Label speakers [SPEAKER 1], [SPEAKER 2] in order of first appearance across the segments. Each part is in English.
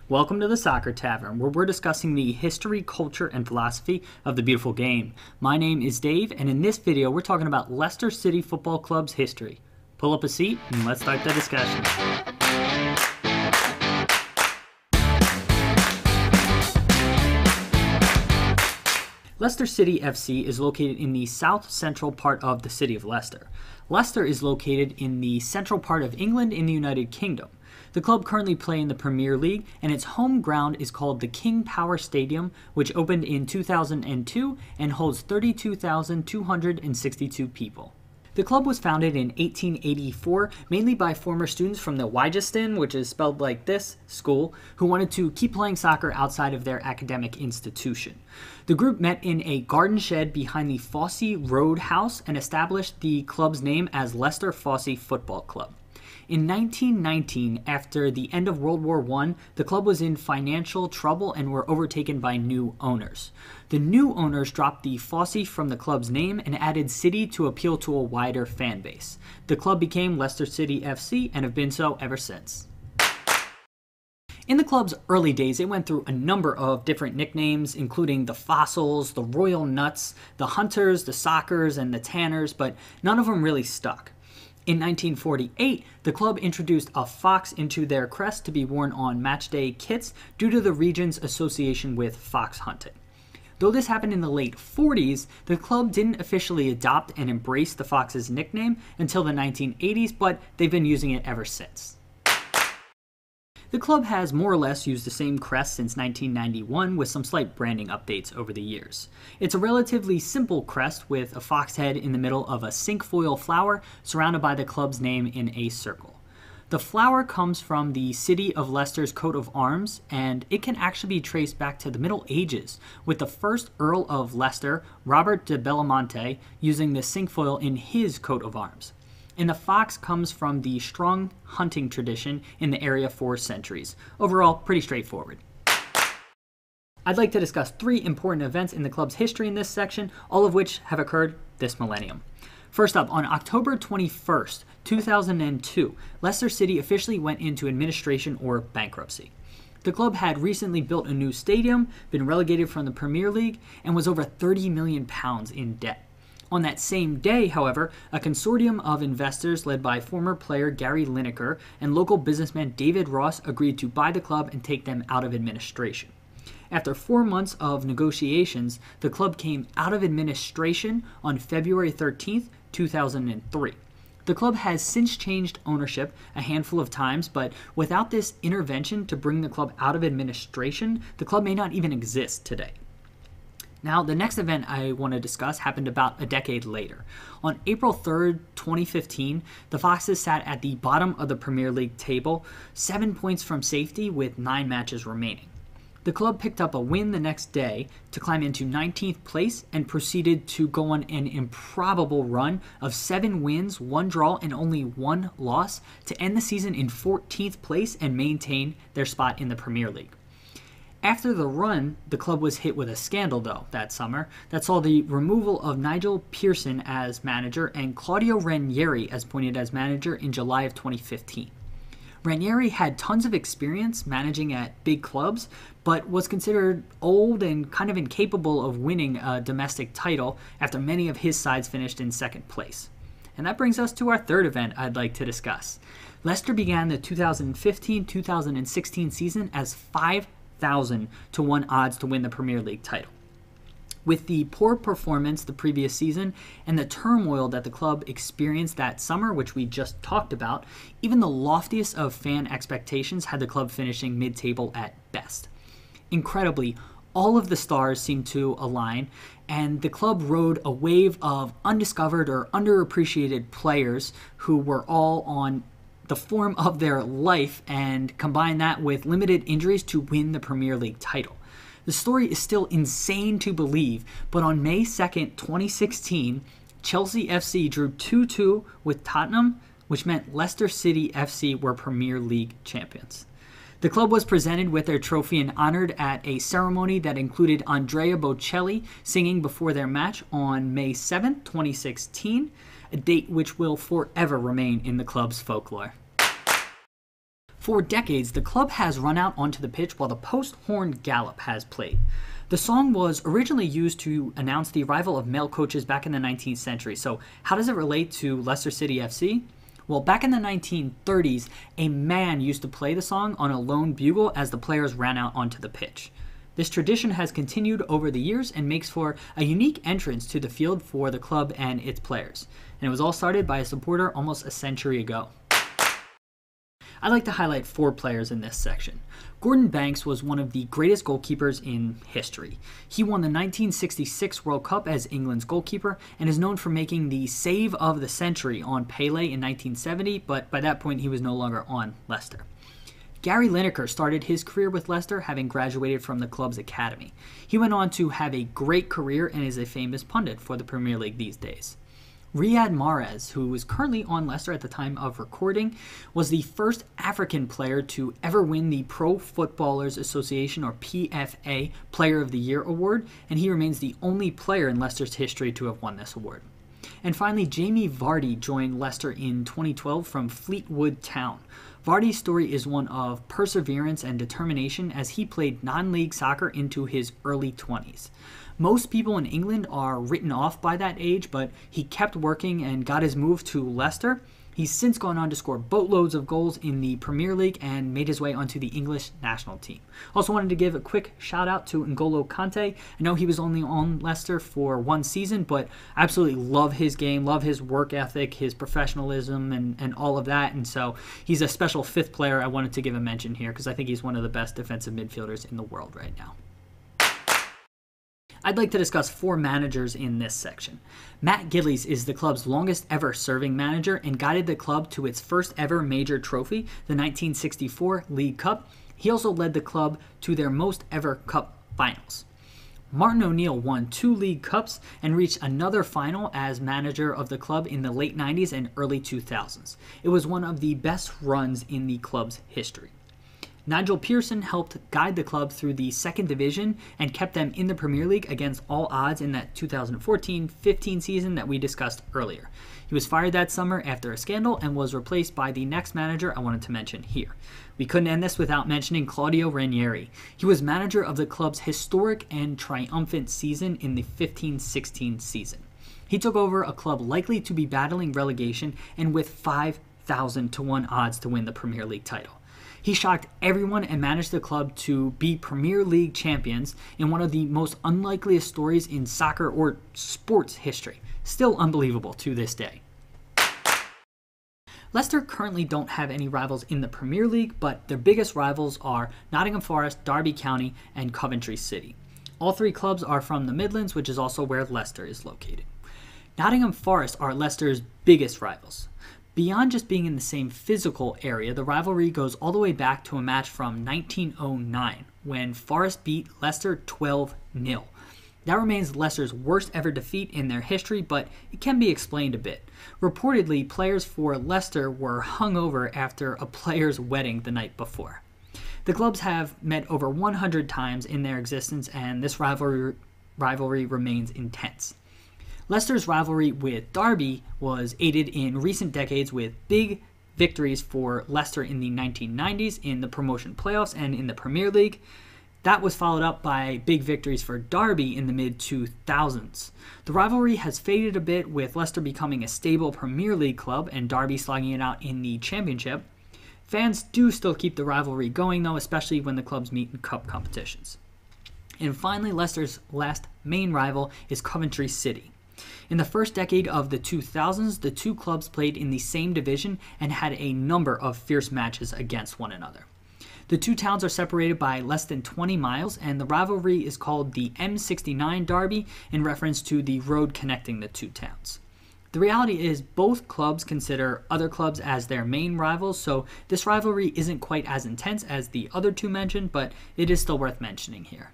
[SPEAKER 1] Welcome to the Soccer Tavern, where we're discussing the history, culture, and philosophy of the beautiful game. My name is Dave, and in this video, we're talking about Leicester City Football Club's history. Pull up a seat, and let's start the discussion. Leicester City FC is located in the south-central part of the city of Leicester. Leicester is located in the central part of England in the United Kingdom. The club currently play in the Premier League, and its home ground is called the King Power Stadium, which opened in 2002 and holds 32,262 people. The club was founded in 1884, mainly by former students from the Wigeston, which is spelled like this, school, who wanted to keep playing soccer outside of their academic institution. The group met in a garden shed behind the Fosse Road House and established the club's name as Leicester Fosse Football Club. In 1919, after the end of World War I, the club was in financial trouble and were overtaken by new owners. The new owners dropped the Fosse from the club's name and added City to appeal to a wider fan base. The club became Leicester City FC and have been so ever since. In the club's early days, it went through a number of different nicknames, including the Fossils, the Royal Nuts, the Hunters, the Sockers, and the Tanners, but none of them really stuck. In 1948, the club introduced a fox into their crest to be worn on matchday kits due to the region's association with fox hunting. Though this happened in the late 40s, the club didn't officially adopt and embrace the fox's nickname until the 1980s, but they've been using it ever since. The club has more or less used the same crest since 1991 with some slight branding updates over the years. It's a relatively simple crest with a fox head in the middle of a cinquefoil flower surrounded by the club's name in a circle. The flower comes from the City of Leicester's coat of arms, and it can actually be traced back to the Middle Ages, with the first Earl of Leicester, Robert de Belmonte, using the cinquefoil in his coat of arms. And the fox comes from the strong hunting tradition in the area for centuries. Overall, pretty straightforward. I'd like to discuss 3 important events in the club's history in this section, all of which have occurred this millennium. First up, on October 21st, 2002, Leicester City officially went into administration or bankruptcy. The club had recently built a new stadium, been relegated from the Premier League, and was over £30 million in debt. On that same day, however, a consortium of investors led by former player Gary Lineker and local businessman David Ross agreed to buy the club and take them out of administration. After 4 months of negotiations, the club came out of administration on February 13, 2003. The club has since changed ownership a handful of times, but without this intervention to bring the club out of administration, the club may not even exist today. Now, the next event I want to discuss happened about a decade later. On April 3rd, 2015, the Foxes sat at the bottom of the Premier League table, 7 points from safety with 9 matches remaining. The club picked up a win the next day to climb into 19th place and proceeded to go on an improbable run of 7 wins, 1 draw, and only 1 loss to end the season in 14th place and maintain their spot in the Premier League. After the run, the club was hit with a scandal, though, that summer, that saw the removal of Nigel Pearson as manager and Claudio Ranieri as appointed as manager in July of 2015. Ranieri had tons of experience managing at big clubs, but was considered old and kind of incapable of winning a domestic title after many of his sides finished in second place. And that brings us to our third event I'd like to discuss. Leicester began the 2015-2016 season as 5,000 to 1 odds to win the Premier League title. With the poor performance the previous season and the turmoil that the club experienced that summer, which we just talked about, even the loftiest of fan expectations had the club finishing mid-table at best. Incredibly, all of the stars seemed to align, and the club rode a wave of undiscovered or underappreciated players who were all on the form of their life and combine that with limited injuries to win the Premier League title. The story is still insane to believe, but on May 2nd, 2016, Chelsea FC drew 2-2 with Tottenham, which meant Leicester City FC were Premier League champions. The club was presented with their trophy and honored at a ceremony that included Andrea Bocelli singing before their match on May 7th, 2016, a date which will forever remain in the club's folklore. For decades, the club has run out onto the pitch while the post-horn gallop has played. The song was originally used to announce the arrival of male coaches back in the 19th century. So how does it relate to Leicester City FC? Well, back in the 1930s, a man used to play the song on a lone bugle as the players ran out onto the pitch. This tradition has continued over the years and makes for a unique entrance to the field for the club and its players. And it was all started by a supporter almost a century ago. I'd like to highlight 4 players in this section. Gordon Banks was one of the greatest goalkeepers in history. He won the 1966 World Cup as England's goalkeeper and is known for making the save of the century on Pele in 1970, but by that point he was no longer on Leicester. Gary Lineker started his career with Leicester, having graduated from the club's academy. He went on to have a great career and is a famous pundit for the Premier League these days. Riyad Mahrez, who is currently on Leicester at the time of recording, was the first African player to ever win the Pro Footballers Association, or PFA, Player of the Year award, and he remains the only player in Leicester's history to have won this award. And finally, Jamie Vardy joined Leicester in 2012 from Fleetwood Town. Vardy's story is one of perseverance and determination as he played non-league soccer into his early 20s. Most people in England are written off by that age, but he kept working and got his move to Leicester. He's since gone on to score boatloads of goals in the Premier League and made his way onto the English national team. Also wanted to give a quick shout out to N'Golo Kante. I know he was only on Leicester for 1 season, but I absolutely love his game, love his work ethic, his professionalism, and all of that. And so he's a special 5th player I wanted to give a mention here because I think he's one of the best defensive midfielders in the world right now. I'd like to discuss 4 managers in this section. Matt Gillies is the club's longest ever serving manager and guided the club to its first ever major trophy, the 1964 League Cup. He also led the club to their most ever cup finals. Martin O'Neill won 2 League Cups and reached another final as manager of the club in the late 90s and early 2000s. It was one of the best runs in the club's history. Nigel Pearson helped guide the club through the 2nd division and kept them in the Premier League against all odds in that 2014-15 season that we discussed earlier. He was fired that summer after a scandal and was replaced by the next manager I wanted to mention here. We couldn't end this without mentioning Claudio Ranieri. He was manager of the club's historic and triumphant season in the 15-16 season. He took over a club likely to be battling relegation and with 5,000 to 1 odds to win the Premier League title. He shocked everyone and managed the club to be Premier League champions in one of the most unlikeliest stories in soccer or sports history. Still unbelievable to this day. Leicester currently don't have any rivals in the Premier League, but their biggest rivals are Nottingham Forest, Derby County, and Coventry City. All 3 clubs are from the Midlands, which is also where Leicester is located. Nottingham Forest are Leicester's biggest rivals. Beyond just being in the same physical area, the rivalry goes all the way back to a match from 1909 when Forest beat Leicester 12-0. That remains Leicester's worst ever defeat in their history, but it can be explained a bit. Reportedly, players for Leicester were hungover after a player's wedding the night before. The clubs have met over 100 times in their existence, and this rivalry remains intense. Leicester's rivalry with Derby was aided in recent decades with big victories for Leicester in the 1990s in the promotion playoffs and in the Premier League. That was followed up by big victories for Derby in the mid-2000s. The rivalry has faded a bit with Leicester becoming a stable Premier League club and Derby slugging it out in the Championship. Fans do still keep the rivalry going though, especially when the clubs meet in cup competitions. And finally, Leicester's last main rival is Coventry City. In the first decade of the 2000s, the 2 clubs played in the same division and had a number of fierce matches against one another. The 2 towns are separated by less than 20 miles, and the rivalry is called the M69 Derby in reference to the road connecting the 2 towns. The reality is both clubs consider other clubs as their main rivals, so this rivalry isn't quite as intense as the other 2 mentioned, but it is still worth mentioning here.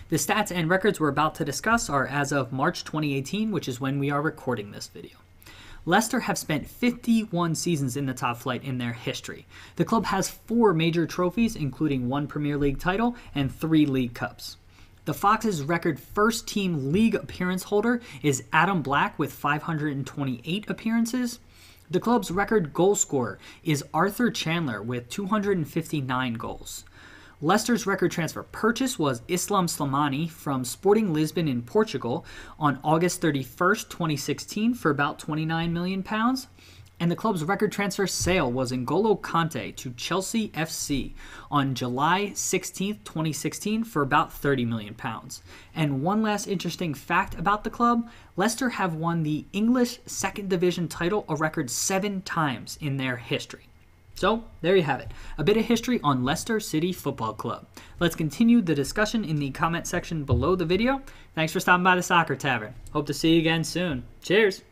[SPEAKER 1] The stats and records we're about to discuss are as of March 2018, which is when we are recording this video. Leicester have spent 51 seasons in the top flight in their history. The club has 4 major trophies, including 1 Premier League title and 3 League Cups. The Fox's record first-team league appearance holder is Adam Black with 528 appearances. The club's record goal scorer is Arthur Chandler with 259 goals. Leicester's record transfer purchase was Islam Slimani from Sporting Lisbon in Portugal on August 31st, 2016 for about £29 million. And the club's record transfer sale was N'Golo Kante to Chelsea FC on July 16th, 2016 for about £30 million. And one last interesting fact about the club, Leicester have won the English Second Division title a record 7 times in their history. So, there you have it. A bit of history on Leicester City Football Club. Let's continue the discussion in the comment section below the video. Thanks for stopping by the Soccer Tavern. Hope to see you again soon. Cheers!